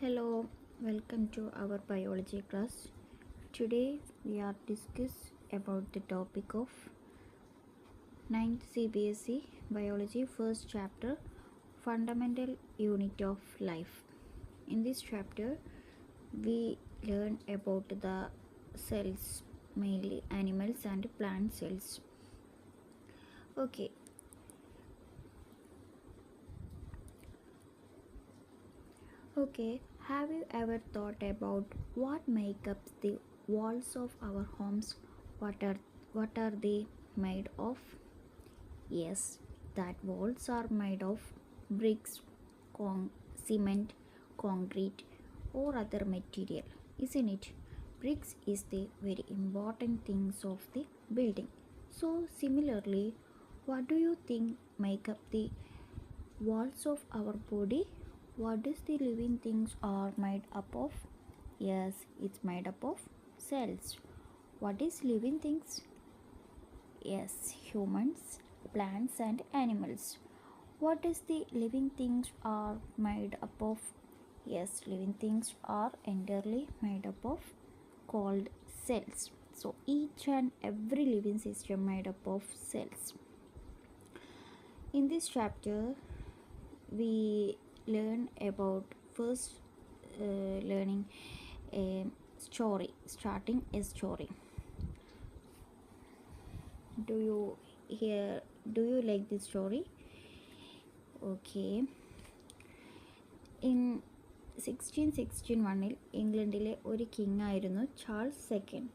Hello, welcome to our biology class. Today we are discuss about the topic of 9th CBSE biology first chapter fundamental unit of life. In this chapter we learn about the cells, mainly animals and plant cells. Okay, have you ever thought about what make up the walls of our homes? What are they made of? Yes, that walls are made of bricks, cement, concrete, or other material, isn't it? Bricks is the very important things of the building. So similarly, what do you think make up the walls of our body? What is the living things are made up of? Yes, it's made up of cells. What is living things? Yes, humans, plants and animals. What is the living things are made up of? Yes, living things are entirely made up of called cells. So each and every living system made up of cells. In this chapter we learn about first learning a story, starting a story. Do you like this story? Okay. In 1661 ഇംഗ്ലണ്ടിലെ ഒരു king ആയിരുന്നു Charles second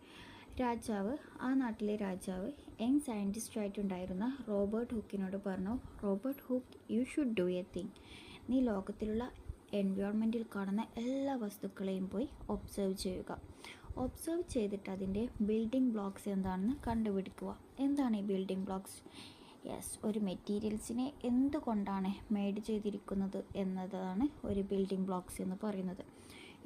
രാജാവ്. ആ നാട്ടിലെ രാജാവ് young scientist ആയിട്ടുണ്ടായിരുന്ന Robert ഹുക്കിനോട് പറഞ്ഞു, Robert hook, you should do A thing. നീ ലോകത്തിലുള്ള എൻവയോൺമെൻറ്റിൽ കാണുന്ന എല്ലാ വസ്തുക്കളെയും പോയി ഒബ്സർവ് ചെയ്യുക. ഒബ്സർവ് ചെയ്തിട്ട് അതിൻ്റെ ബിൽഡിംഗ് ബ്ലോക്സ് എന്താണെന്ന് കണ്ടുപിടിക്കുക. എന്താണ് ഈ ബിൽഡിംഗ് ബ്ലോക്സ്? യെസ്, ഒരു മെറ്റീരിയൽസിനെ എന്തുകൊണ്ടാണ് മെയ്ഡ് ചെയ്തിരിക്കുന്നത് എന്നതാണ് ഒരു ബിൽഡിംഗ് ബ്ലോക്സ് എന്ന് പറയുന്നത്.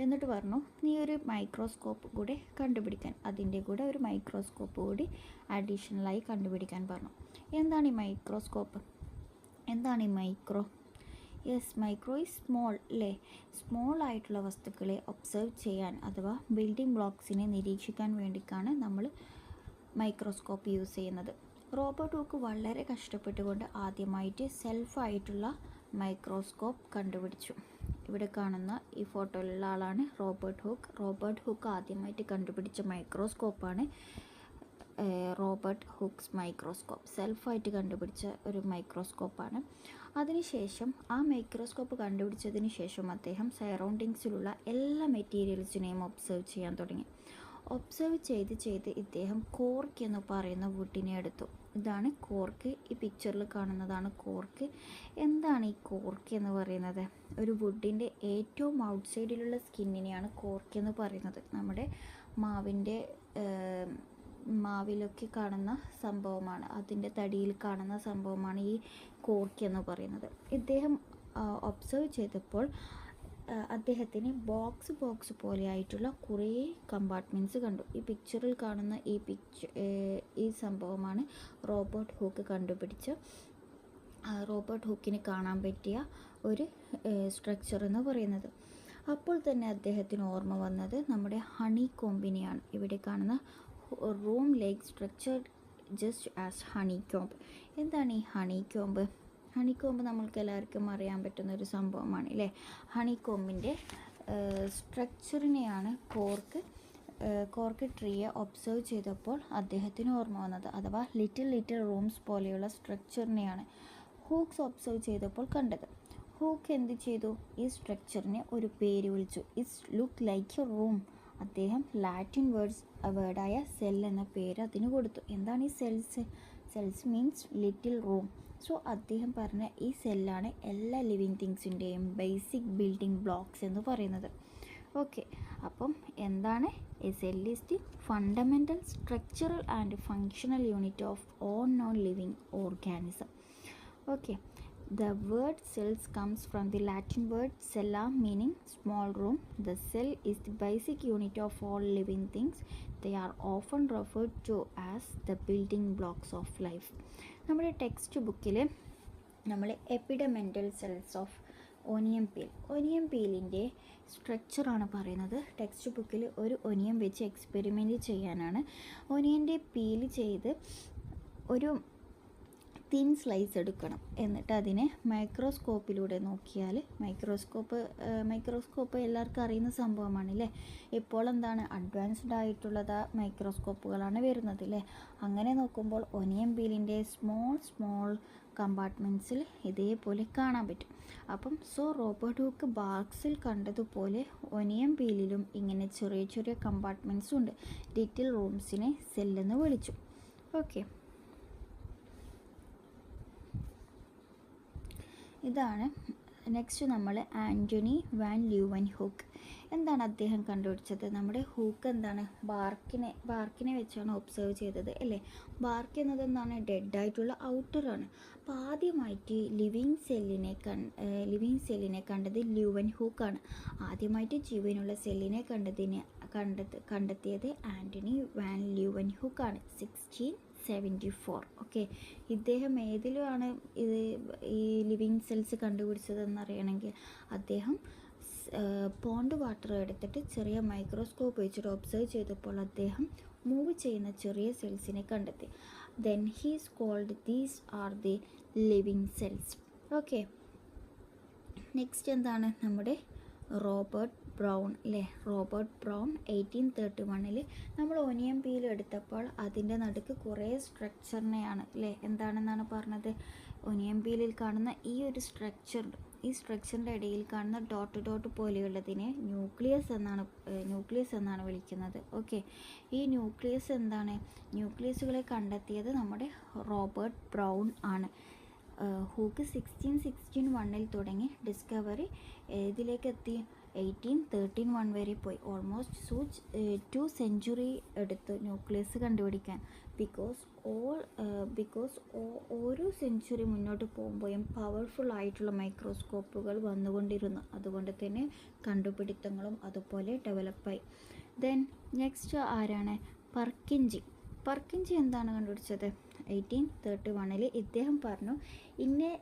എന്നിട്ട് പറഞ്ഞു, നീ ഒരു മൈക്രോസ്കോപ്പ് കൂടെ കണ്ടുപിടിക്കാൻ, അതിൻ്റെ കൂടെ ഒരു മൈക്രോസ്കോപ്പ് കൂടി അഡീഷണലായി കണ്ടുപിടിക്കാൻ പറഞ്ഞു. എന്താണ് ഈ മൈക്രോസ്കോപ്പ്? എന്താണ് ഈ micro? Yes, micro is small അല്ലേ? സ്മോൾ ആയിട്ടുള്ള വസ്തുക്കളെ ഒബ്സർവ് ചെയ്യാൻ അഥവാ ബിൽഡിംഗ് ബ്ലോക്സിനെ നിരീക്ഷിക്കാൻ വേണ്ടിയിട്ടാണ് നമ്മൾ മൈക്രോസ്കോപ്പ് യൂസ് ചെയ്യുന്നത്. റോബർട്ട് ഹുക്ക് വളരെ കഷ്ടപ്പെട്ടുകൊണ്ട് ആദ്യമായിട്ട് സെൽഫായിട്ടുള്ള മൈക്രോസ്കോപ്പ് കണ്ടുപിടിച്ചു. ഇവിടെ കാണുന്ന ഈ ഫോട്ടോയിലുള്ള ആളാണ് റോബർട്ട് ഹുക്ക്. റോബർട്ട് ഹുക്ക് ആദ്യമായിട്ട് കണ്ടുപിടിച്ച മൈക്രോസ്കോപ്പാണ് റോബർട്ട് ഹുക്സ് മൈക്രോസ്കോപ്പ്. സെൽഫായിട്ട് കണ്ടുപിടിച്ച ഒരു മൈക്രോസ്കോപ്പാണ്. അതിനുശേഷം ആ മൈക്രോസ്കോപ്പ് കണ്ടുപിടിച്ചതിന് ശേഷം അദ്ദേഹം സറൗണ്ടിങ്സിലുള്ള എല്ലാ മെറ്റീരിയൽസിനെയും ഒബ്സർവ് ചെയ്യാൻ തുടങ്ങി. ഒബ്സർവ് ചെയ്ത് ഇദ്ദേഹം കോർക്ക് എന്ന് പറയുന്ന വുഡിനെ എടുത്തു. ഇതാണ് കോർക്ക്. ഈ പിക്ചറിൽ കാണുന്നതാണ് കോർക്ക്. എന്താണ് ഈ കോർക്ക് എന്ന് പറയുന്നത്? ഒരു വുഡിൻ്റെ ഏറ്റവും ഔട്ട്സൈഡിലുള്ള സ്കിന്നിനെയാണ് കോർക്ക് എന്ന് പറയുന്നത്. നമ്മുടെ മാവിലൊക്കെ കാണുന്ന സംഭവമാണ്, അതിൻ്റെ തടിയിൽ കാണുന്ന സംഭവമാണ് ഈ കോർക്ക് എന്ന് പറയുന്നത്. ഇദ്ദേഹം ഒബ്സർവ് ചെയ്തപ്പോൾ അദ്ദേഹത്തിന് ബോക്സ് പോലെ ആയിട്ടുള്ള കുറേ കമ്പാർട്ട്മെൻറ്റ്സ് കണ്ടു. ഈ പിക്ചറിൽ കാണുന്ന ഈ സംഭവമാണ് റോബർട്ട് ഹുക്ക് കണ്ടുപിടിച്ച, റോബർട്ട് ഹുക്കിന് കാണാൻ പറ്റിയ ഒരു സ്ട്രക്ചർ എന്ന് പറയുന്നത്. അപ്പോൾ തന്നെ അദ്ദേഹത്തിന് ഓർമ്മ വന്നത് നമ്മുടെ ഹണി കോമ്പിനെയാണ്. ഇവിടെ കാണുന്ന room like structure just as honey comb. എന്താണ് ഈ ഹണി കോംബ്? ഹണി കോംബ് നമ്മൾക്ക് എല്ലാവർക്കും അറിയാൻ പറ്റുന്ന ഒരു സംഭവമാണ് അല്ലേ? ഹണി കോമ്പിൻ്റെ സ്ട്രക്ചറിനെയാണ് കോർക്ക് ട്രീയെ ഒബ്സർവ് ചെയ്തപ്പോൾ അദ്ദേഹത്തിന് ഓർമ്മ വന്നത്, അഥവാ ലിറ്റിൽ റൂംസ് പോലെയുള്ള സ്ട്രക്ചറിനെയാണ് ഹൂക്സ് ഒബ്സർവ് ചെയ്തപ്പോൾ കണ്ടത്. ഹൂക്ക് എന്ത് ചെയ്തു? ഈ സ്ട്രക്ചറിനെ ഒരു പേര് വിളിച്ചു. It's look like A room. അദ്ദേഹം ലാറ്റിൻ വേർഡായ സെൽ എന്ന പേര് അതിന് കൊടുത്തു. എന്താണ് ഈ cells means little room. So അദ്ദേഹം പറഞ്ഞ ഈ സെല്ലാണ് എല്ലാ ലിവിങ് തിങ്സിൻ്റെയും ബേസിക് ബിൽഡിംഗ് ബ്ലോക്സ് എന്ന് പറയുന്നത്. ഓക്കെ, അപ്പം എന്താണ്? A cell is the fundamental structural and functional unit of all non living organism. Okay, the word cells comes from the Latin word cella, meaning small room. The cell is the basic unit of all living things. They are often referred to as the building blocks of life. നമ്മുടെ text ബുക്കിൽ നമ്മൾ എപ്പിഡമെൻ്റൽ cells of onion പീലിൻ്റെ സ്ട്രക്ചറാണ് പറയുന്നത്. Text ബുക്കിൽ ഒരു onion വെച്ച് experiment ചെയ്യാനാണ്. ഒനിയൻ്റെ peel ചെയ്ത് ഒരു തിൻ സ്ലൈസ് എടുക്കണം. എന്നിട്ട് അതിനെ മൈക്രോസ്കോപ്പിലൂടെ നോക്കിയാൽ മൈക്രോസ്കോപ്പ് എല്ലാവർക്കും അറിയുന്ന സംഭവമാണ് അല്ലേ. ഇപ്പോൾ എന്താണ് അഡ്വാൻസ്ഡ് ആയിട്ടുള്ളത് മൈക്രോസ്കോപ്പുകളാണ് വരുന്നത് അല്ലേ. അങ്ങനെ നോക്കുമ്പോൾ ഒനിയൻ പീലിൻ്റെ സ്മോൾ കമ്പാർട്ട്മെൻറ്റ്സിൽ ഇതേപോലെ കാണാൻ പറ്റും. അപ്പം റോബർട്ട് ഹൂക്ക് ബാർക്സിൽ കണ്ടതുപോലെ ഒനിയൻ പീലിലും ഇങ്ങനെ ചെറിയ കമ്പാർട്ട്മെൻറ്റ്സ് ഉണ്ട്. ലിറ്റിൽ റൂംസിനെ സെല്ലെന്ന് വിളിച്ചു. ഓക്കെ, ഇതാണ് നെക്സ്റ്റ് നമ്മൾ ആൻ്റണി വാൻ ല്യൂവൻഹൂക്ക്. എന്താണ് അദ്ദേഹം കണ്ടുപിടിച്ചത്? നമ്മുടെ ഹൂക്ക് എന്താണ് ബാർക്കിനെ വെച്ചാണ് ഒബ്സർവ് ചെയ്തത് അല്ലേ. ബാർക്ക് എന്നത് എന്താണ്? ഡെഡായിട്ടുള്ള ഔട്ടറാണ്. അപ്പോൾ ആദ്യമായിട്ട് ലിവിങ് സെല്ലിനെ കണ്ടത് ല്യൂവൻഹൂക്കാണ്. ആദ്യമായിട്ട് ജീവനുള്ള സെല്ലിനെ കണ്ടെത്തിയത് ആൻ്റണി വാൻ ല്യൂവൻഹൂക്കാണ് 1674. ഓക്കെ, ഇദ്ദേഹം ഏതിലുമാണ് ഈ ലിവിങ് സെൽസ് കണ്ടുപിടിച്ചതെന്ന് അറിയണമെങ്കിൽ അദ്ദേഹം പോണ്ട് വാട്ടർ എടുത്തിട്ട് ചെറിയ മൈക്രോസ്കോപ്പ് വെച്ചിട്ട് ഒബ്സർവ് ചെയ്തപ്പോൾ അദ്ദേഹം മൂവ് ചെയ്യുന്ന ചെറിയ സെൽസിനെ കണ്ടെത്തി. Then he's called these are the living cells. Okay, next എന്താണ്? നമ്മുടെ റോബർട്ട് ബ്രൗൺ 1831 നമ്മൾ ഒനിയൻ പീൽ എടുത്തപ്പോൾ അതിൻ്റെ നടുക്ക് കുറേ സ്ട്രക്ചറിനെയാണ് എന്താണെന്നാണ് പറഞ്ഞത്? ഒനിയൻ പീലിൽ കാണുന്ന ഈ ഒരു സ്ട്രക്ചർ, ഈ സ്ട്രക്ചറിൻ്റെ ഇടയിൽ കാണുന്ന ഡോട്ട് പോലെയുള്ളതിനെ ന്യൂക്ലിയസ് എന്നാണ് വിളിക്കുന്നത്. ഓക്കെ, ഈ ന്യൂക്ലിയസുകളെ കണ്ടെത്തിയത് നമ്മുടെ റോബർട്ട് ബ്രൗൺ ആണ്. ഹൂക്ക് 1661 തുടങ്ങി ഡിസ്കവറി ഏതിലേക്ക് എത്തി? 1831 വരെ പോയി. ഓൾമോസ്റ്റ് 2 സെഞ്ച്വറി എടുത്തു ന്യൂക്ലിയസ് കണ്ടുപിടിക്കാൻ. ബിക്കോസ് ഓരോ സെഞ്ച്വറി മുന്നോട്ട് പോകുമ്പോഴും പവർഫുൾ ആയിട്ടുള്ള മൈക്രോസ്കോപ്പുകൾ വന്നുകൊണ്ടിരുന്നു. അതുകൊണ്ട് തന്നെ കണ്ടുപിടുത്തങ്ങളും അതുപോലെ ഡെവലപ്പായി. ദെൻ നെക്സ്റ്റ് ആരാണ്? പർക്കിഞ്ചി എന്താണ് കണ്ടുപിടിച്ചത്? 1831 ഇദ്ദേഹം in a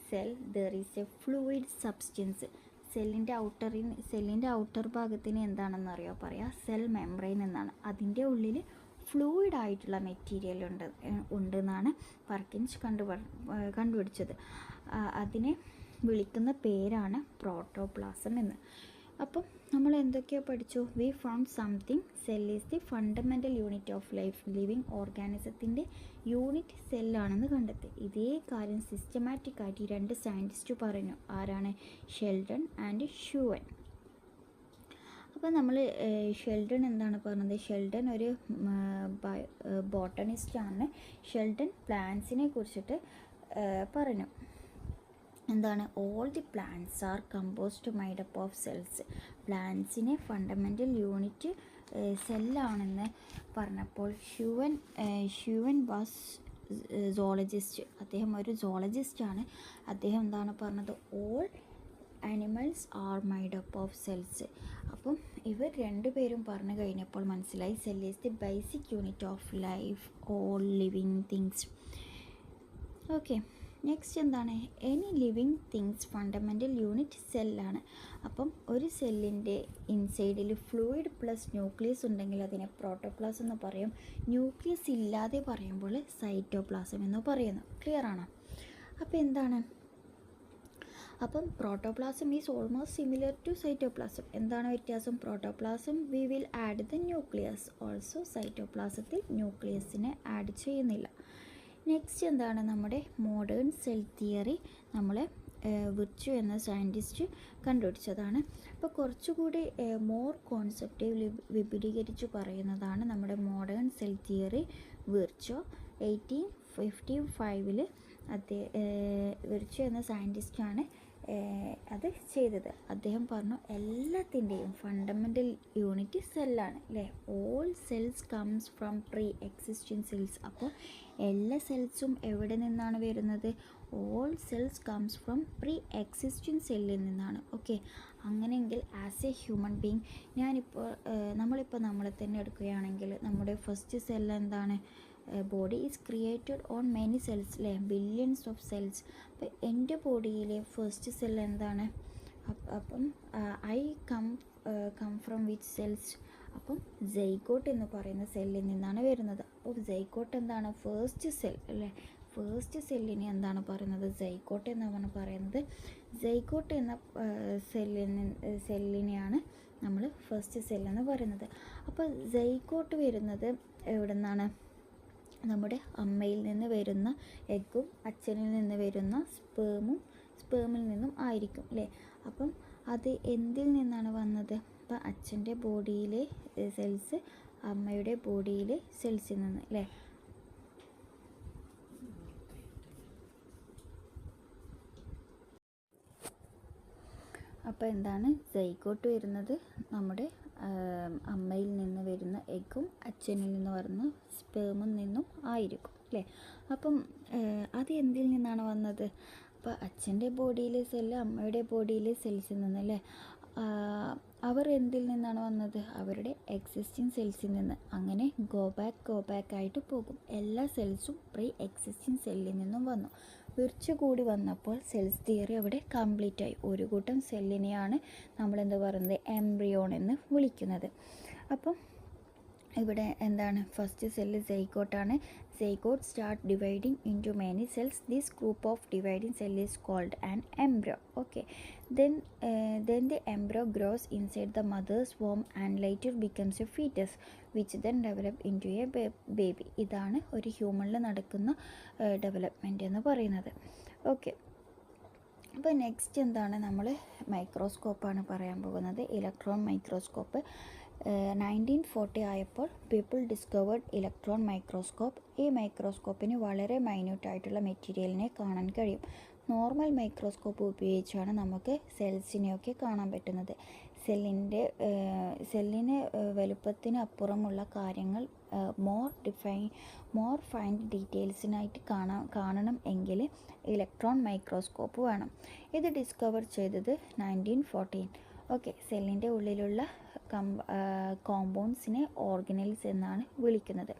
cell there is a fluid substance. സെല്ലിൻ്റെ ഔട്ടർ ഭാഗത്തിന് എന്താണെന്ന് പറയാം സെൽ മെംബ്രെയിൻ എന്നാണ്. അതിൻ്റെ ഉള്ളിൽ ഫ്ലൂയിഡ് ആയിട്ടുള്ള മെറ്റീരിയൽ ഉണ്ടെന്നാണ് പർക്കിൻസ് കണ്ടുപിടിച്ചത്. അതിനെ വിളിക്കുന്ന പേരാണ് പ്രോട്ടോപ്ലാസം എന്ന്. അപ്പം നമ്മൾ എന്തൊക്കെയാണ് പഠിച്ചു? We found something. Cell is the fundamental unit of life. Living ഓർഗാനിസത്തിൻ്റെ യൂണിറ്റ് സെല്ലാണെന്ന് കണ്ടെത്തി. ഇതേ കാര്യം സിസ്റ്റമാറ്റിക് ആയിട്ട് 2 സയൻറ്റിസ്റ്റ് പറഞ്ഞു. ആരാണ്? Schleiden and Schwann. അപ്പോൾ നമ്മൾ ഷെൽഡൺ എന്താണ് പറഞ്ഞത്? ഷെൽഡൺ ഒരു ബോട്ടണിസ്റ്റാണ്. ഷെൽഡൺ പ്ലാന്റ്സിനെ കുറിച്ചിട്ട് പറഞ്ഞു. എന്താണ്? All the plants are composed made up of cells. പ്ലാന്റ്സിനെ ഫണ്ടമെൻ്റൽ യൂണിറ്റ് സെല്ലാണെന്ന് പറഞ്ഞപ്പോൾ ഷ്യൂവൻ വാസ് സോളജിസ്റ്റ്. അദ്ദേഹം ഒരു സോളജിസ്റ്റാണ്. അദ്ദേഹം എന്താണ് പറഞ്ഞത്? All animals are made up of cells. അപ്പം ഇവർ രണ്ടുപേരും പറഞ്ഞു കഴിഞ്ഞപ്പോൾ മനസ്സിലായി cell is the basic unit of life, all living things. Okay, next എന്താണ്? Any living things fundamental unit സെല്ലാണ്. അപ്പം ഒരു സെല്ലിൻ്റെ ഇൻസൈഡിൽ ഫ്ലൂയിഡ് പ്ലസ് ന്യൂക്ലിയസ് ഉണ്ടെങ്കിൽ അതിനെ പ്രോട്ടോപ്ലാസം എന്ന് പറയും. ന്യൂക്ലിയസ് ഇല്ലാതെ പറയുമ്പോൾ സൈറ്റോപ്ലാസം എന്ന് പറയുന്നു. ക്ലിയർ ആണോ? അപ്പോൾ എന്താണ്? അപ്പം protoplasm is almost similar to cytoplasm. എന്താണ് വ്യത്യാസം? Protoplasm we will add the nucleus. Also സൈറ്റോപ്ലാസത്തിൽ ന്യൂക്ലിയസിനെ ആഡ് ചെയ്യുന്നില്ല. നെക്സ്റ്റ് എന്താണ്? നമ്മുടെ മോഡേൺ സെൽ തിയറി നമ്മൾ വിർച്ചു എന്ന സയൻറ്റിസ്റ്റ് കണ്ടുപിടിച്ചതാണ്. അപ്പോൾ കുറച്ചുകൂടി മോർ കോൺസെപ്റ്റീവ് വിപുലീകരിച്ച് പറയുന്നതാണ് നമ്മുടെ മോഡേൺ സെൽ തിയറി വിർച്ചു. 1855 വിർച്ചു എന്ന സയൻറ്റിസ്റ്റാണ് അത് ചെയ്തത്. അദ്ദേഹം പറഞ്ഞു എല്ലാത്തിൻ്റെയും ഫണ്ടമെൻ്റൽ യൂണിറ്റ് സെല്ലാണ് അല്ലേ. All cells comes from pre existing cells. അപ്പോൾ എല്ലാ സെൽസും എവിടെ നിന്നാണ് വരുന്നത്? All cells comes from pre existing സെല്ലിൽ നിന്നാണ്. ഓക്കെ, അങ്ങനെയെങ്കിൽ ആസ് എ ഹ്യൂമൻ ബീങ് നമ്മളിപ്പോൾ നമ്മളെ തന്നെ എടുക്കുകയാണെങ്കിൽ നമ്മുടെ ഫസ്റ്റ് സെൽ എന്താണ്? Body is created on many cells അല്ലേ, ബില്യൺസ് ഓഫ് സെൽസ്. അപ്പോൾ എൻ്റെ ബോഡിയിലെ ഫസ്റ്റ് സെൽ എന്താണ്? അപ്പം I come from which cells, അപ്പം സൈഗോട്ട് എന്ന് പറയുന്ന സെല്ലിൽ നിന്നാണ് വരുന്നത്. അപ്പോൾ സൈഗോട്ട് എന്താണ്? ഫസ്റ്റ് സെൽ അല്ലേ? ഫസ്റ്റ് സെല്ലിനെ എന്താണ് പറയുന്നത്? സൈഗോട്ട് എന്നാണ് പറയുന്നത്. സൈഗോട്ട് എന്ന സെല്ലിനെയാണ് നമ്മൾ ഫസ്റ്റ് സെല്ലെന്ന് പറയുന്നത്. അപ്പോൾ സൈഗോട്ട് വരുന്നത് എവിടെ നിന്നാണ്? നമ്മുടെ അമ്മയിൽ നിന്ന് വരുന്ന എഗ്ഗും അച്ഛനിൽ നിന്ന് വരുന്ന സ്പേമിൽ നിന്നും ആയിരിക്കും അല്ലേ? അപ്പം അത് എന്തിൽ നിന്നാണ് വന്നത്? അപ്പം അച്ഛൻ്റെ ബോഡിയിലെ സെൽസ് അമ്മയുടെ ബോഡിയിലെ സെൽസിൽ നിന്ന് അല്ലേ? അപ്പോൾ എന്താണ്? സൈഗോട്ട് വരുന്നത് നമ്മുടെ അമ്മയിൽ നിന്ന് വരുന്ന എഗ്ഗും അച്ഛനിൽ നിന്ന് വരുന്ന സ്പേമിൽ നിന്നും ആയിരിക്കും അല്ലേ? അപ്പം അത് എന്തിൽ നിന്നാണ് വന്നത്? അപ്പോൾ അച്ഛൻ്റെ ബോഡിയിലെ സെല്ല് അമ്മയുടെ ബോഡിയിലെ സെൽസിൽ നിന്നല്ലേ? അവർ എന്തിൽ നിന്നാണ് വന്നത്? അവരുടെ എക്സിസ്റ്റിംഗ് സെൽസിൽ നിന്ന്. അങ്ങനെ ഗോ ബാക്ക് ആയിട്ട് പോകും. എല്ലാ സെൽസും പ്രീ എക്സിസ്റ്റിംഗ് സെല്ലിൽ നിന്നും വന്നു. കൂടി വന്നപ്പോൾ സെൽസ് തിയറി അവിടെ കംപ്ലീറ്റ് ആയി. ഒരു കൂട്ടം സെല്ലിനെയാണ് നമ്മളെന്ത് പറയുന്നത്? എംബ്രിയോൺ എന്ന് വിളിക്കുന്നത്. അപ്പം ഇവിടെ എന്താണ്? ഫസ്റ്റ് സെല്ല് സൈഗോട്ടാണ്. Zygote start dividing into many cells. This group of dividing cell is called an embryo. Okay. Then the embryo grows inside the mother's womb and later becomes a fetus, which then develop into a baby. ഇതാണ് ഒരു ഹ്യൂമണിൽ നടക്കുന്ന development എന്ന് പറയുന്നത്. Okay. അപ്പോൾ next എന്താണ്? നമ്മൾ മൈക്രോസ്കോപ്പാണ് പറയാൻ പോകുന്നത്. Electron microscope. 1940 ആയപ്പോൾ പീപ്പിൾ ഡിസ്കവേർഡ് ഇലക്ട്രോൺ മൈക്രോസ്കോപ്പ്. ഈ മൈക്രോസ്കോപ്പിന് വളരെ മൈന്യൂട്ടായിട്ടുള്ള മെറ്റീരിയലിനെ കാണാൻ കഴിയും. നോർമൽ മൈക്രോസ്കോപ്പ് ഉപയോഗിച്ചാണ് നമുക്ക് സെൽസിനെയൊക്കെ കാണാൻ പറ്റുന്നത്. സെല്ലിന് വലുപ്പത്തിന് അപ്പുറമുള്ള കാര്യങ്ങൾ മോർ ഫൈൻ ഡീറ്റെയിൽസിനായിട്ട് കാണണം എങ്കിൽ ഇലക്ട്രോൺ മൈക്രോസ്കോപ്പ് വേണം. ഇത് ഡിസ്കവർ ചെയ്തത് 1914. ഓക്കെ. സെല്ലിൻ്റെ ഉള്ളിലുള്ള കോമ്പൗണ്ട്സിനെ ഓർഗനൽസ് എന്നാണ് വിളിക്കുന്നത്.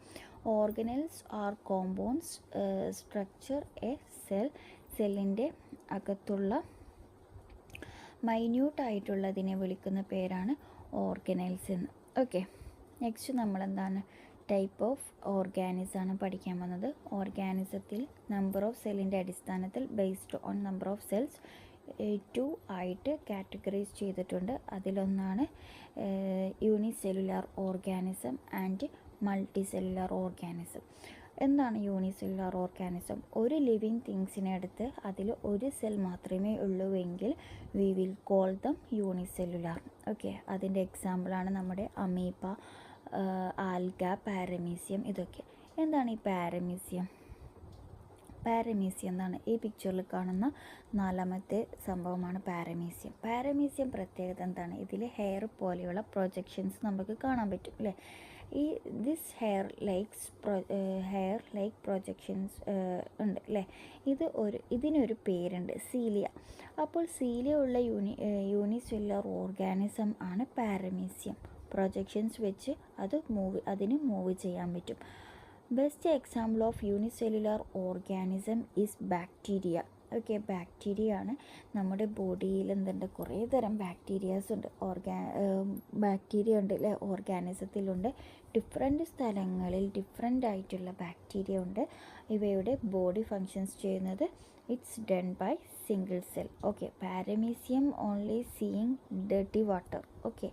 Organelles are compounds structure a cell. സെല്ലിൻ്റെ അകത്തുള്ള മൈന്യൂട്ടായിട്ടുള്ളതിനെ വിളിക്കുന്ന പേരാണ് ഓർഗനൽസ് എന്ന്. ഓക്കെ. നെക്സ്റ്റ് നമ്മളെന്താണ്? ടൈപ്പ് ഓഫ് ഓർഗാനിസാണ് പഠിക്കാൻ വന്നത്. ഓർഗാനിസത്തിൽ നമ്പർ ഓഫ് സെല്ലിൻ്റെ അടിസ്ഥാനത്തിൽ based on number of cells 2 ആയിട്ട് കാറ്റഗറൈസ് ചെയ്തിട്ടുണ്ട്. അതിലൊന്നാണ് unicellular organism and multicellular organism. എന്താണ് യൂണിസെല്ലുലാർ ഓർഗാനിസം? ഒരു ലിവിങ് തിങ്സിനെ എടുത്ത് അതിൽ ഒരു സെൽ മാത്രമേ ഉള്ളൂവെങ്കിൽ we will call them unicellular. Okay. അതിൻ്റെ എക്സാമ്പിളാണ് നമ്മുടെ അമീബ, ആൽഗ, പാരമീസിയം. ഇതൊക്കെ. എന്താണ് ഈ പാരമീസിയം? പാരമീസിയം എന്നാണ് ഈ പിക്ചറിൽ കാണുന്ന നാലാമത്തെ സംഭവമാണ് പാരമീസിയം. പാരമീസിയം പ്രത്യേകത എന്താണ്? ഇതിൽ ഹെയർ പോലെയുള്ള പ്രൊജക്ഷൻസ് നമുക്ക് കാണാൻ പറ്റും അല്ലേ? ഈ ദിസ് ഹെയർ ലൈക്ക് പ്രൊജക്ഷൻസ് ഉണ്ട് അല്ലേ? ഇതിനൊരു പേരുണ്ട്, സീലിയ. അപ്പോൾ സീലിയ ഉള്ള യൂണിസെല്ലുലാർ ഓർഗാനിസം ആണ് പാരമീസിയം. പ്രൊജക്ഷൻസ് വെച്ച് അതിന് മൂവ് ചെയ്യാൻ പറ്റും. Best example of unicellular organism is bacteria. Okay. Bacteria ആണ്. നമ്മുടെ ബോഡിയിൽ എന്തുണ്ട്? കുറേ തരം ബാക്ടീരിയാസ് ഉണ്ട്. ബാക്ടീരിയ ഉണ്ട് അല്ലേ? ഓർഗാനിസത്തിലുണ്ട്. ഡിഫറെൻറ്റ് സ്ഥലങ്ങളിൽ ഡിഫറെൻ്റ് ആയിട്ടുള്ള ബാക്ടീരിയ ഉണ്ട്. ഇവയുടെ ബോഡി ഫങ്ഷൻസ് ചെയ്യുന്നത് it's done by single cell. Okay. Paramecium only seeing dirty water. Okay.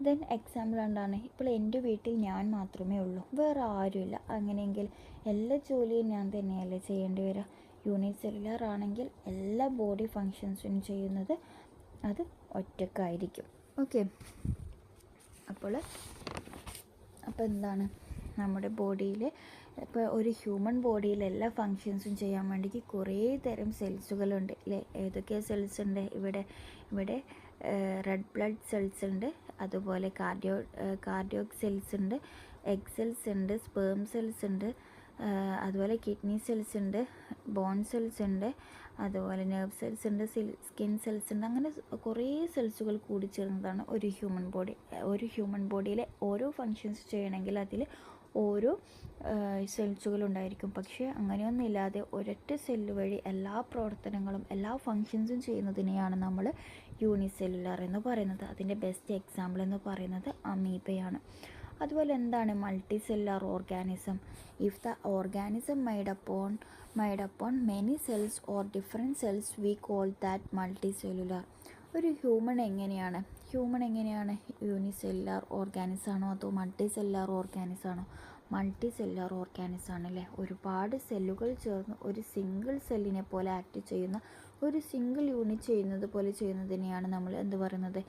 Then example എന്താണ്? ഇപ്പോൾ എൻ്റെ വീട്ടിൽ ഞാൻ മാത്രമേ ഉള്ളൂ, വേറെ ആരുമില്ല. അങ്ങനെയെങ്കിൽ എല്ലാ ജോലിയും ഞാൻ തന്നെയല്ലേ ചെയ്യേണ്ടി വരിക? യൂണിസെല്ലുലാർ ആണെങ്കിൽ എല്ലാ ബോഡി ഫങ്ഷൻസും ചെയ്യുന്നത് അത് ഒറ്റക്കായിരിക്കും. ഓക്കെ. അപ്പോൾ എന്താണ്? നമ്മുടെ ബോഡിയിൽ ഇപ്പോൾ ഒരു ഹ്യൂമൻ ബോഡിയിൽ എല്ലാ ഫങ്ഷൻസും ചെയ്യാൻ വേണ്ടി കുറേ തരം സെൽസുകളുണ്ട് അല്ലേ? ഏതൊക്കെ സെൽസ് ഉണ്ട്? ഇവിടെ റെഡ് ബ്ലഡ് സെൽസ് ഉണ്ട്, അതുപോലെ കാർഡിയോക് സെൽസ് ഉണ്ട്, എഗ് സെൽസ് ഉണ്ട്, സ്പേം സെൽസ് ഉണ്ട്, അതുപോലെ കിഡ്നി സെൽസ് ഉണ്ട്, ബോൺ സെൽസ് ഉണ്ട്, അതുപോലെ നെർവ് സെൽസ് ഉണ്ട്, സ്കിൻ സെൽസ് ഉണ്ട്. അങ്ങനെ കുറേ സെൽസുകൾ കൂടി ചേർന്നതാണ് ഒരു ഹ്യൂമൻ ബോഡി. ഒരു ഹ്യൂമൻ ബോഡിയിലെ ഓരോ ഫങ്ഷൻസ് ചെയ്യണമെങ്കിൽ അതിൽ ഓരോ സെൽസുകളുണ്ടായിരിക്കും. പക്ഷേ അങ്ങനെയൊന്നുമില്ലാതെ ഒരൊറ്റ സെല്ല് വഴി എല്ലാ പ്രവർത്തനങ്ങളും എല്ലാ ഫങ്ഷൻസും ചെയ്യുന്നതിനെയാണ് നമ്മൾ യൂണിസെല്ലുലാർ എന്ന് പറയുന്നത്. അതിൻ്റെ ബെസ്റ്റ് എക്സാമ്പിൾ എന്ന് പറയുന്നത് അമീബയാണ്. അതുപോലെ എന്താണ് multi cellular organism? If the organism made upon many cells or different cells we call that multi cellular. ഒരു ഹ്യൂമൺ എങ്ങനെയാണ് യൂണിസെല്ലുലാർ ഓർഗാനിസം ആണോ അതോ മൾട്ടി സെല്ലുലാർ ഓർഗാനിസം ആണോ? മൾട്ടി സെല്ലുലാർ ഓർഗാനിസം ആണല്ലേ. ഒരുപാട് സെല്ലുകൾ ചേർന്ന് ഒരു സിംഗിൾ സെല്ലിനെ പോലെ ആക്ട് ചെയ്യുന്ന, ഒരു സിംഗിൾ യൂണിറ്റ് ചെയ്യുന്നത് പോലെ ചെയ്യുന്നതിനെയാണ് നമ്മൾ എന്ത് പറയുന്നത്?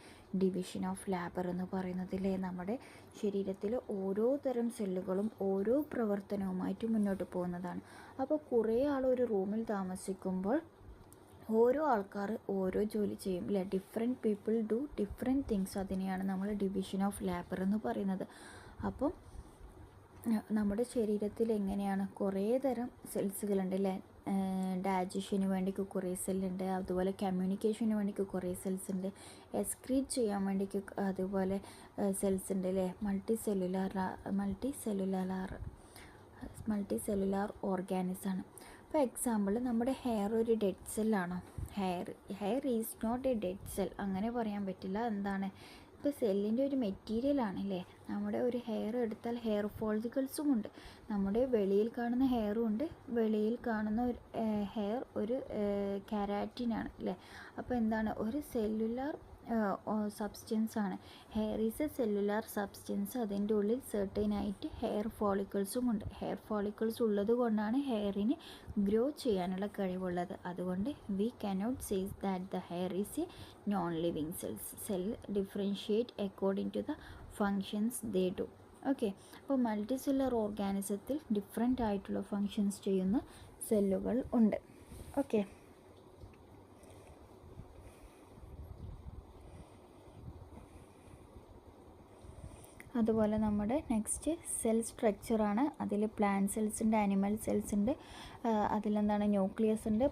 ഡിവിഷൻ ഓഫ് ലാബർ എന്ന് പറയുന്നത് അല്ലേ. നമ്മുടെ ശരീരത്തിൽ ഓരോ തരം സെല്ലുകളും ഓരോ പ്രവർത്തനവുമായിട്ട് മുന്നോട്ട് പോകുന്നതാണ്. അപ്പോൾ കുറേ ആൾ ഒരു റൂമിൽ താമസിക്കുമ്പോൾ ഓരോ ആൾക്കാർ ഓരോ ജോലി ചെയ്യും അല്ലേ. Different people do different things. അതിനെയാണ് നമ്മൾ ഡിവിഷൻ ഓഫ് ലാബർ എന്ന് പറയുന്നത്. അപ്പം നമ്മുടെ ശരീരത്തിൽ എങ്ങനെയാണ് കുറേ തരം സെൽസുകളുണ്ട് അല്ലേ. ഡൈജഷന് വേണ്ടിക്ക് കുറേ സെല്ലുണ്ട്, അതുപോലെ കമ്മ്യൂണിക്കേഷന് വേണ്ടിക്ക് കുറേ സെൽസ് ഉണ്ട്, എക്സ്ക്രീറ്റ് ചെയ്യാൻ വേണ്ടിക്ക് അതുപോലെ സെൽസ് ഉണ്ട് അല്ലേ. മൾട്ടി സെല്ലുലാർ ഓർഗാനിസാണ്. ഫോർ എക്സാമ്പിൾ നമ്മുടെ ഹെയർ ഒരു ഡെഡ് സെല്ലാണോ? Hair is not a dead cell, അങ്ങനെ പറയാൻ പറ്റില്ല. എന്താണ്? ഇപ്പോൾ സെല്ലിൻ്റെ ഒരു മെറ്റീരിയലാണല്ലേ. നമ്മുടെ ഒരു ഹെയർ എടുത്താൽ ഹെയർ ഫോളിക്കിൾസും ഉണ്ട്. നമ്മുടെ വെളിയിൽ കാണുന്ന ഹെയറും ഉണ്ട്, വെളിയിൽ കാണുന്ന ഒരു ഹെയർ ഒരു കെരാറ്റിനാണ് അല്ലേ. അപ്പോൾ എന്താണ്? ഒരു സെല്ലുലാർ സബ്സ്റ്റൻസ് ആണ്. Hair is A cellular substance. അതിൻ്റെ ഉള്ളിൽ സെർട്ടൈനായിട്ട് ഹെയർ ഫോളിക്കിൾസും ഉണ്ട്. ഹെയർ ഫോളിക്കിൾസ് ഉള്ളത് കൊണ്ടാണ് ഹെയറിന് ഗ്രോ ചെയ്യാനുള്ള കഴിവുള്ളത്. അതുകൊണ്ട് we cannot say that the hair is a non living cells. Cell differentiate according to the functions they do. Okay. അപ്പോൾ മൾട്ടി സെല്ലുലാർ ഓർഗാനിസത്തിൽ ഡിഫറെൻ്റ് ആയിട്ടുള്ള ഫങ്ഷൻസ് ചെയ്യുന്ന സെല്ലുകൾ ഉണ്ട്. ഓക്കെ. അതുപോലെ നമ്മുടെ നെക്സ്റ്റ് സെൽ സ്ട്രക്ചറാണ്. അതിൽ പ്ലാന്റ് സെൽസ് ഉണ്ട്, ആനിമൽ സെൽസ് ഉണ്ട്, അതിലെന്താണ് ന്യൂക്ലിയസ് ഉണ്ട്,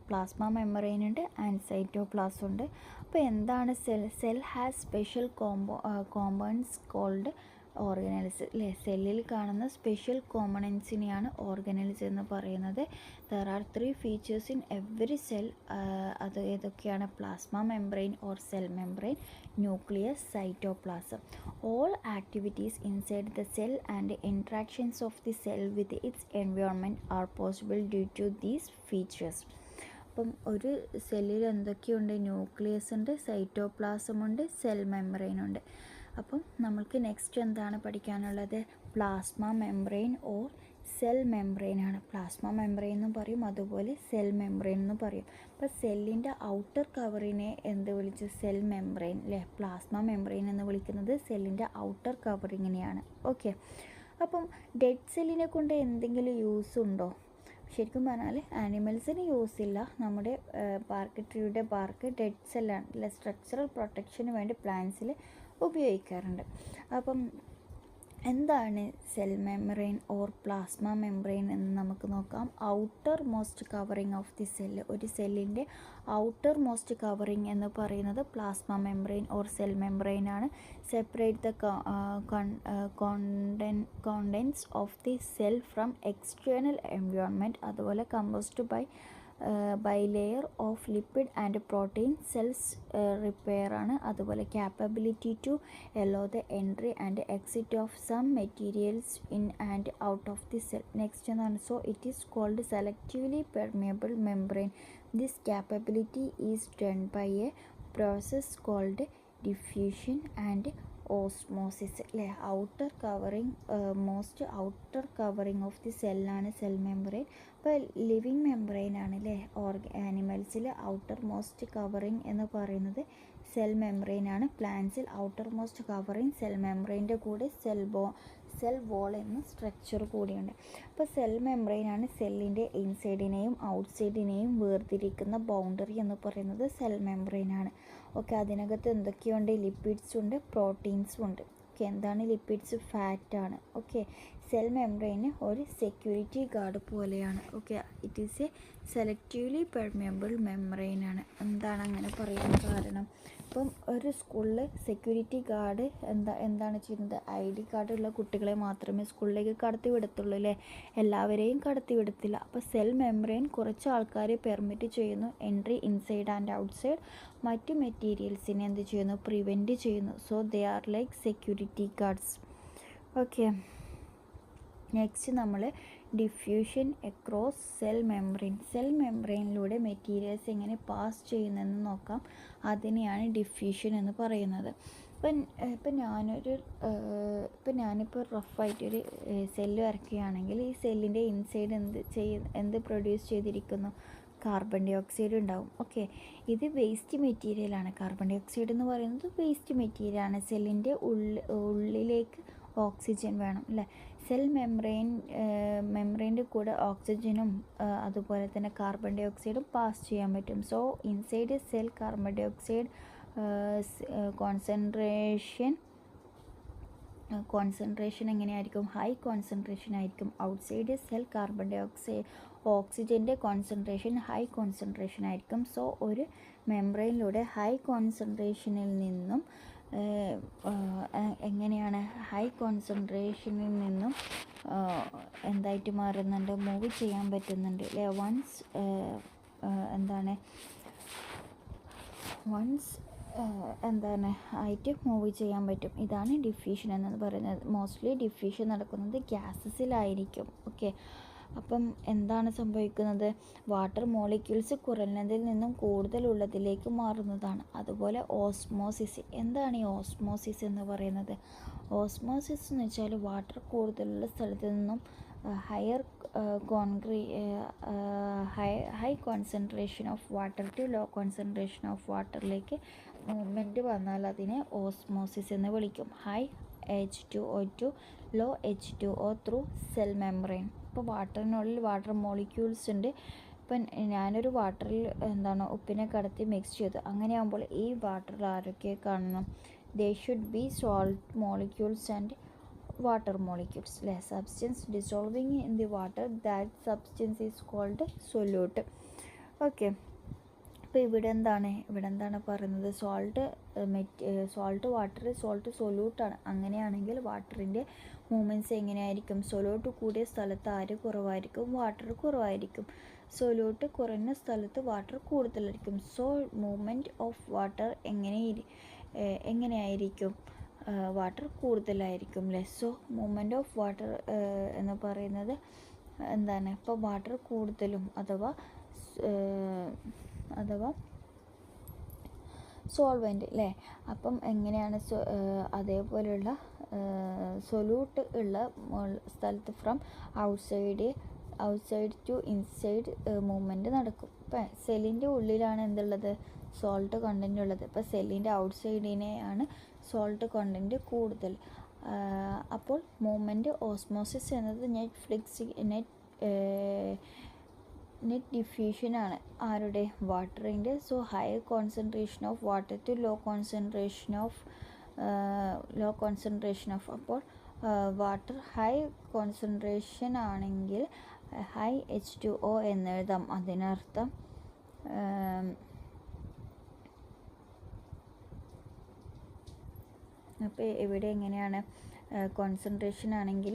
പ്ലാസ്മ മെമ്പറൈൻ ഉണ്ട്, ആൻഡ് സൈറ്റോപ്ലാസം ഉണ്ട്. അപ്പോൾ എന്താണ് cell has special compounds called organelles അല്ലേ. സെല്ലിൽ കാണുന്ന സ്പെഷ്യൽ കോമ്പണൻസിനെയാണ് ഓർഗനൽസ് എന്ന് പറയുന്നത്. There are 3 features in every cell. അത് ഏതൊക്കെയാണ്? Plasma membrane or cell membrane, nucleus, cytoplasm. All activities inside the cell and interactions of the cell with its environment are possible due to these features. അപ്പം ഒരു സെല്ലിൽ എന്തൊക്കെയുണ്ട്? Nucleus ഉണ്ട്, cytoplasm ഉണ്ട്, cell membrane ഉണ്ട്. അപ്പം നമ്മൾക്ക് നെക്സ്റ്റ് എന്താണ് പഠിക്കാനുള്ളത്? Plasma membrane or cell membrane ആണ്. പ്ലാസ്മ മെംബ്രെയിൻ എന്നും പറയും, അതുപോലെ സെൽ മെംബ്രെയിൻ എന്നും പറയും. അപ്പോൾ സെല്ലിൻ്റെ ഔട്ടർ കവറിനെ എന്ത് വിളിച്ചു? സെൽ മെംബ്രെയിൻ അല്ലേ. പ്ലാസ്മ മെംബ്രെയിൻ എന്ന് വിളിക്കുന്നത് സെല്ലിൻ്റെ ഔട്ടർ കവറിങ്ങിനെയാണ്. ഓക്കെ. അപ്പം ഡെഡ് സെല്ലിനെ കൊണ്ട് എന്തെങ്കിലും യൂസ് ഉണ്ടോ? ശരിക്കും പറഞ്ഞാൽ ആനിമൽസിന് യൂസ് ഇല്ല. നമ്മുടെ ട്രീയുടെ ബാർക്ക് ഡെഡ് സെല്ലാണ് അല്ലെ. സ്ട്രക്ചറൽ പ്രൊട്ടക്ഷന് വേണ്ടി പ്ലാന്റ്സിൽ ഉപയോഗിക്കാറുണ്ട്. അപ്പം എന്താണ് cell membrane or plasma membrane എന്ന് നമുക്ക് നോക്കാം. Outermost covering of the cell. ഒരു സെല്ലിൻ്റെ ഔട്ടർ മോസ്റ്റ് കവറിങ് എന്ന് പറയുന്നത് plasma membrane or cell membrane ആണ്. Separate the contents of the cell from external environment. അതുപോലെ composed by layer of lipid and protein cells repair ആണ്. അതുപോലെ capability to allow the entry and exit of some materials in and out of the cell. Next ആണ്, so it is called selectively permeable membrane. This capability is done by a process called diffusion and osmosis അല്ലേ. Outer covering most outer covering of the സെല്ലാണ് cell membrane. അപ്പോൾ living membrane ആണ് അല്ലേ. ആനിമൽസിൽ outer most covering എന്ന് പറയുന്നത് cell membrane ആണ്. പ്ലാന്റ്സിൽ outer most covering cell മെംബ്രെയിൻ്റെ കൂടെ cell wall എന്ന സ്ട്രക്ചർ കൂടിയുണ്ട്. അപ്പോൾ സെൽ മെംബ്രെയിൻ ആണ് സെല്ലിൻ്റെ ഇൻസൈഡിനെയും ഔട്ട്സൈഡിനെയും വേർതിരിക്കുന്ന ബൗണ്ടറി എന്ന് പറയുന്നത് സെൽ മെംബ്രെയിൻ ആണ്. ഓക്കെ. അതിനകത്ത് എന്തൊക്കെയുണ്ട്? ലിപ്പിഡ്സും ഉണ്ട്, പ്രോട്ടീൻസും ഉണ്ട്. ഓക്കെ. എന്താണ് ലിപ്പിഡ്സ്? ഫാറ്റാണ്. ഓക്കെ. സെൽ മെംബ്രെയിന് ഒരു സെക്യൂരിറ്റി ഗാർഡ് പോലെയാണ്. Okay. It is A selectively permeable membrane ആണ്. എന്താണ് അങ്ങനെ പറയാൻ കാരണം? ഇപ്പോൾ അപ്പം ഒരു സ്കൂളിൽ സെക്യൂരിറ്റി ഗാർഡ് എന്താണ് ചെയ്യുന്നത്? ID കാർഡുള്ള കുട്ടികളെ മാത്രമേ സ്കൂളിലേക്ക് കടത്തി വിടത്തുള്ളൂ അല്ലേ, എല്ലാവരെയും കടത്തി വിടത്തില്ല. അപ്പോൾ സെൽ മെംബ്രെയിൻ കുറച്ച് ആൾക്കാരെ പെർമിറ്റ് ചെയ്യുന്നു എൻട്രി ഇൻസൈഡ് ആൻഡ് ഔട്ട്സൈഡ്, മറ്റ് മെറ്റീരിയൽസിനെ എന്ത് ചെയ്യുന്നു? പ്രിവെൻറ്റ് ചെയ്യുന്നു. So they are like security guards. Okay, next നമ്മൾ diffusion across cell membrane. Cell മെംബ്രെയിനിലൂടെ മെറ്റീരിയൽസ് എങ്ങനെ പാസ് ചെയ്യുന്നതെന്ന് നോക്കാം. അതിനെയാണ് ഡിഫ്യൂഷൻ എന്ന് പറയുന്നത്. ഇപ്പം ഞാനിപ്പോൾ റഫായിട്ടൊരു സെല്ല് വരയ്ക്കുകയാണെങ്കിൽ ഈ സെല്ലിൻ്റെ ഇൻസൈഡ് എന്ത് പ്രൊഡ്യൂസ് ചെയ്തിരിക്കുന്നു? കാർബൺ ഡൈ ഓക്സൈഡ് ഉണ്ടാവും. ഓക്കെ, ഇത് വേസ്റ്റ് മെറ്റീരിയലാണ്. കാർബൺ ഡൈ ഓക്സൈഡ് എന്ന് പറയുന്നത് വേസ്റ്റ് മെറ്റീരിയലാണ്. സെല്ലിൻ്റെ ഉള്ളിലേക്ക് ഓക്സിജൻ വേണം അല്ലേ. സെൽ മെംബ്രെയിൻ്റെ കൂടെ ഓക്സിജനും അതുപോലെ തന്നെ കാർബൺ ഡൈ ഓക്സൈഡും പാസ് ചെയ്യാൻ പറ്റും. So inside cell carbon dioxide concentration എങ്ങനെയായിരിക്കും? ഹൈ കോൺസെൻട്രേഷൻ ആയിരിക്കും. Outside cell carbon dioxide ഓക്സിജൻ്റെ കോൺസെൻട്രേഷൻ ഹൈ കോൺസെൻട്രേഷൻ ആയിരിക്കും. സോ ഒരു മെംബ്രെയിനിലൂടെ ഹൈ കോൺസെൻട്രേഷനിൽ നിന്നും എങ്ങനെയാണ് ഹൈ കോൺസെൻട്രേഷനിൽ നിന്നും എന്തായിട്ട് മാറുന്നുണ്ട്? മൂവ് ചെയ്യാൻ പറ്റുന്നുണ്ട് അല്ലേ. വൺസ് ആയിട്ട് മൂവ് ചെയ്യാൻ പറ്റും. ഇതാണ് ഡിഫ്യൂഷൻ എന്ന് പറയുന്നത്. മോസ്റ്റ്ലി ഡിഫ്യൂഷൻ നടക്കുന്നത് ഗ്യാസസിലായിരിക്കും. ഓക്കെ, അപ്പം എന്താണ് സംഭവിക്കുന്നത്? വാട്ടർ മോളിക്യൂൾസ് കുറഞ്ഞതിൽ നിന്നും കൂടുതലുള്ളതിലേക്ക് മാറുന്നതാണ്. അതുപോലെ ഓസ്മോസിസ്. എന്താണ് ഈ ഓസ്മോസിസ് എന്ന് പറയുന്നത്? ഓസ്മോസിസ് എന്ന് വെച്ചാൽ വാട്ടർ കൂടുതലുള്ള സ്ഥലത്ത് നിന്നും high concentration of water to low concentration of വാട്ടറിലേക്ക് മൂവ്മെൻറ്റ് വന്നാൽ അതിനെ ഓസ്മോസിസ് എന്ന് വിളിക്കും. High H2O to low H2O through cell membrane. ഇപ്പോൾ വാട്ടറിനുള്ളിൽ വാട്ടർ മോളിക്യൂൾസ് ഉണ്ട്. ഇപ്പം ഞാനൊരു വാട്ടറിൽ ഉപ്പിനെ കടത്തി മിക്സ് ചെയ്തു. അങ്ങനെയാകുമ്പോൾ ഈ വാട്ടറിൽ ആരൊക്കെ കാണണം? They should be salt molecules and water molecules അല്ലേ. Substance dissolving in the water, that substance is called solute. Okay, അപ്പോൾ ഇവിടെ എന്താണ് പറയുന്നത്? സോൾട്ട് സൊല്യൂട്ടാണ്. അങ്ങനെയാണെങ്കിൽ വാട്ടറിൻ്റെ മൂവ്മെൻറ്റ്സ് എങ്ങനെയായിരിക്കും? സൊല്യൂട്ട് കൂടിയ സ്ഥലത്ത് ആര് കുറവായിരിക്കും? വാട്ടർ കുറവായിരിക്കും. സൊല്യൂട്ട് കുറഞ്ഞ സ്ഥലത്ത് വാട്ടർ കൂടുതലായിരിക്കും. സോ മൂവ്മെൻറ്റ് ഓഫ് വാട്ടർ എങ്ങനെയായിരിക്കും? വാട്ടർ കൂടുതലായിരിക്കും അല്ലേ. സോ മൂവ്മെൻറ്റ് ഓഫ് വാട്ടർ എന്ന് പറയുന്നത് ഇപ്പോൾ വാട്ടർ കൂടുതലും അഥവാ സോൾവെൻ്റ് അല്ലേ. അപ്പം എങ്ങനെയാണ് അതേപോലെയുള്ള സൊല്യൂട്ട് ഉള്ള സ്ഥലത്ത് from outside to inside movement നടക്കും. ഇപ്പം സെല്ലിൻ്റെ ഉള്ളിലാണ് എന്തുള്ളത്? സോൾട്ട് കണ്ടൻറ്റ് ഉള്ളത്. ഇപ്പോൾ സെല്ലിൻ്റെ ഔട്ട്സൈഡിനെയാണ് സോൾട്ട് കണ്ടൻറ്റ് കൂടുതൽ. അപ്പോൾ മൂവ്മെൻറ്റ് ഓസ്മോസിസ് എന്നത് നെറ്റ് ഡിഫ്യൂഷനാണ്. ആരുടെ? വാട്ടറിൻ്റെ. So high concentration of water to low concentration of അപ്പോൾ വാട്ടർ ഹൈ കോൺസെൻട്രേഷൻ ആണെങ്കിൽ ഹൈ H2O എന്നെഴുതാം. അതിനർത്ഥം അപ്പോൾ ഇവിടെ എങ്ങനെയാണ്? കോൺസെൻട്രേഷൻ ആണെങ്കിൽ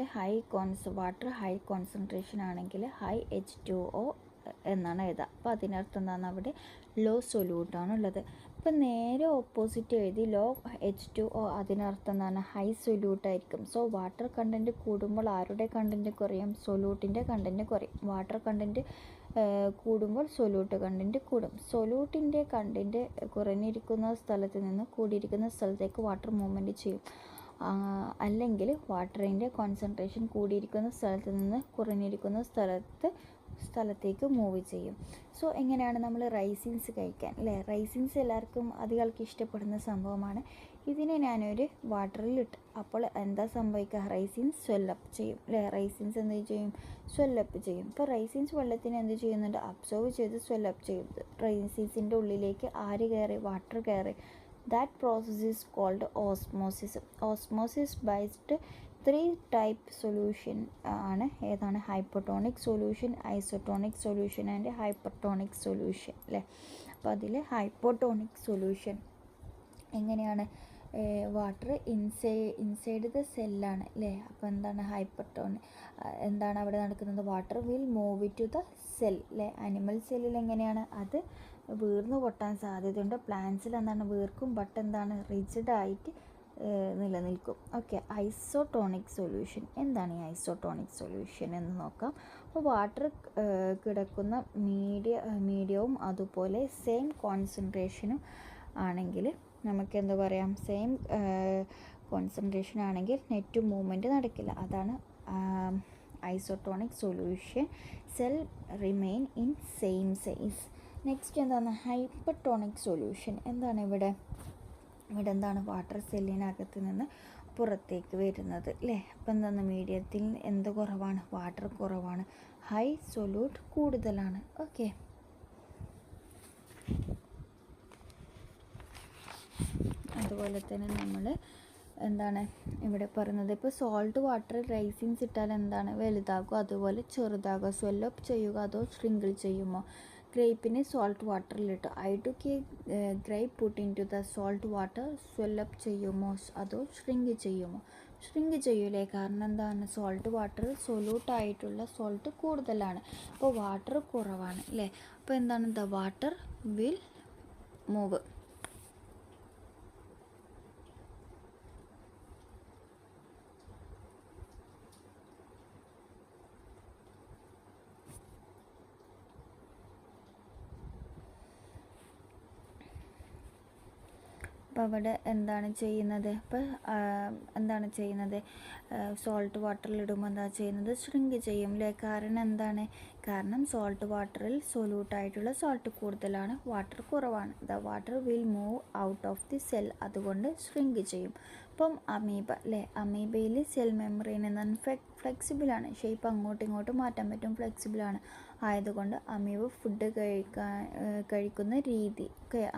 വാട്ടർ ഹൈ കോൺസെൻട്രേഷൻ ആണെങ്കിൽ ഹൈ H2O എന്നാണ് എഴുതുക. അപ്പോൾ അതിനർത്ഥം എന്താണ്? അവിടെ ലോ സൊല്യൂട്ടാണുള്ളത്. ഇപ്പം നേരെ ഓപ്പോസിറ്റ് എഴുതി ലോ H2O, അതിനർത്ഥം എന്താണ്? ഹൈ സൊല്യൂട്ടായിരിക്കും. സോ വാട്ടർ കണ്ടൻറ്റ് കൂടുമ്പോൾ ആരുടെ കണ്ടൻറ്റ് കുറയും? സൊല്യൂട്ടിൻ്റെ കണ്ടൻറ്റ് കുറയും. വാട്ടർ കണ്ടൻറ്റ് കൂടുമ്പോൾ സൊല്യൂട്ട് കണ്ടൻറ്റ് കൂടും. സൊല്യൂട്ടിൻ്റെ കണ്ടൻറ്റ് കുറഞ്ഞിരിക്കുന്ന സ്ഥലത്ത് നിന്ന് കൂടിയിരിക്കുന്ന സ്ഥലത്തേക്ക് വാട്ടർ മൂവ്മെൻറ്റ് ചെയ്യും. അല്ലെങ്കിൽ വാട്ടറിൻ്റെ കോൺസെൻട്രേഷൻ കൂടിയിരിക്കുന്ന സ്ഥലത്ത് നിന്ന് കുറഞ്ഞിരിക്കുന്ന സ്ഥലത്തേക്ക് മൂവ് ചെയ്യും. സോ എങ്ങനെയാണ് നമ്മൾ റൈസിൻസ് കഴിക്കാൻ അല്ലേ. റൈസിൻസ് എല്ലാവർക്കും അധികം ഇഷ്ടപ്പെടുന്ന സംഭവമാണ്. ഇതിനെ ഞാനൊരു വാട്ടറിലിട്ട് അപ്പോൾ എന്താ സംഭവിക്കുക? റൈസിൻസ് സ്വെല്ലപ്പ് ചെയ്യും അല്ലേ. റൈസിൻസ് എന്ത് ചെയ്യും? സ്വെല്ലപ്പ് ചെയ്യും. ഇപ്പോൾ റൈസിൻസ് വെള്ളത്തിന് എന്ത് ചെയ്യുന്നുണ്ട്? അബ്സോർവ് ചെയ്ത് സ്വെല്ലപ്പ് ചെയ്യും. റൈസിൻസിൻ്റെ ഉള്ളിലേക്ക് ആര് കയറി? വാട്ടർ കയറി. That process is called osmosis. Osmosis based 3 type solution ആണ്. ഏതാണ്? Hypotonic solution, isotonic solution and hypertonic solution അല്ലേ. അപ്പോൾ അതിൽ ഹൈപ്പോട്ടോണിക് സൊല്യൂഷൻ എങ്ങനെയാണ് വാട്ടർ ഇൻസൈഡ് ദ സെല്ലാണ് അല്ലേ. അപ്പോൾ എന്താണ് ഹൈപ്പർട്ടോൺ, എന്താണ് അവിടെ നടക്കുന്നത്, water will move to the cell അല്ലേ. അനിമൽ സെല്ലിൽ എങ്ങനെയാണ് അത് വീർന്ന് പൊട്ടാൻ സാധ്യതയുണ്ട്. പ്ലാന്റ്സിൽ എന്താണ് വീർക്കും, ബട്ട് എന്താണ് റിജിഡായിട്ട് നിലനിൽക്കും. Okay, isotonic solution. എന്താണ് ഈ ഐസോട്ടോണിക് സൊല്യൂഷൻ എന്ന് നോക്കാം. അപ്പോൾ വാട്ടർ കിടക്കുന്ന മീഡിയവും അതുപോലെ സെയിം കോൺസെൻട്രേഷനും ആണെങ്കിൽ നമുക്ക് എന്താ പറയാം, സെയിം കോൺസെൻട്രേഷൻ ആണെങ്കിൽ നെറ്റ് മൂവ്മെൻറ്റ് നടക്കില്ല. അതാണ് isotonic solution. Cell remain in same size. Next എന്താണ് ഹൈപ്പർട്ടോണിക് സൊല്യൂഷൻ. എന്താണ് ഇവിടെ എന്താണ് വാട്ടർ സെല്ലിനകത്ത് നിന്ന് പുറത്തേക്ക് വരുന്നത് അല്ലേ. അപ്പം എന്താണ് മീഡിയത്തിൽ എന്ത് കുറവാണ്, വാട്ടർ കുറവാണ്, ഹൈ സൊല്യൂട്ട് കൂടുതലാണ്. ഓക്കെ, അതുപോലെ തന്നെ നമ്മൾ എന്താണ് ഇവിടെ പറയുന്നത്, ഇപ്പോൾ സോൾട്ട് വാട്ടർ റൈസിൻസ് ഇട്ടാൽ എന്താണ് വലുതാകും, അതുപോലെ ചെറുതാകുക, സ്വെല്ലപ്പ് ചെയ്യുക അതോ ഷ്രിങ്കിൾ ചെയ്യുമോ. ഗ്രേപ്പിനെ സോൾട്ട് വാട്ടറിലിട്ട് I took grape put into the salt water, swell up ചെയ്യുമോ അതോ ഷ്രിങ്ക് ചെയ്യുമോ. ഷ്രിങ്ക് ചെയ്യൂലേ, കാരണം എന്താണ് സോൾട്ട് വാട്ടർ സൊല്യൂട്ടായിട്ടുള്ള സോൾട്ട് കൂടുതലാണ്, അപ്പോൾ വാട്ടർ കുറവാണ് അല്ലേ. അപ്പോൾ എന്താണ് ദ വാട്ടർ വിൽ മൂവ്. അപ്പോൾ അവിടെ എന്താണ് ചെയ്യുന്നത്, ഇപ്പോൾ എന്താണ് ചെയ്യുന്നത്, സോൾട്ട് വാട്ടറിലിടുമ്പോൾ എന്താ ചെയ്യുന്നത്, ഷ്രിങ്ക് ചെയ്യും അല്ലേ. കാരണം എന്താണ്, കാരണം സോൾട്ട് വാട്ടറിൽ സൊല്യൂട്ടായിട്ടുള്ള സോൾട്ട് കൂടുതലാണ്, വാട്ടർ കുറവാണ്. The water will move out of the cell, അതുകൊണ്ട് ഷ്രിങ്ക് ചെയ്യും. അപ്പം അമീബ അല്ലേ, അമീബയിൽ സെൽ മെമ്പറൈൻ എന്താണ് ഫ്ലെക്സിബിളാണ്, ഷേപ്പ് അങ്ങോട്ടും ഇങ്ങോട്ടും മാറ്റാൻ പറ്റും, ഫ്ലെക്സിബിളാണ്. ആയതുകൊണ്ട് അമീബ ഫുഡ് കഴിക്കുന്ന രീതി,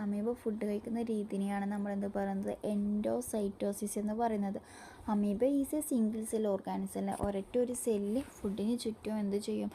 അമീബ ഫുഡ് കഴിക്കുന്ന രീതിനെയാണ് നമ്മൾ എന്ത് പറയുന്നത്, എൻഡോസൈറ്റോസിസ് എന്ന് പറയുന്നത്. Amoeba is A single cell organism അല്ല, ഒരൊറ്റ ഒരു സെല്ല് ഫുഡിന് ചുറ്റും എന്ത് ചെയ്യും,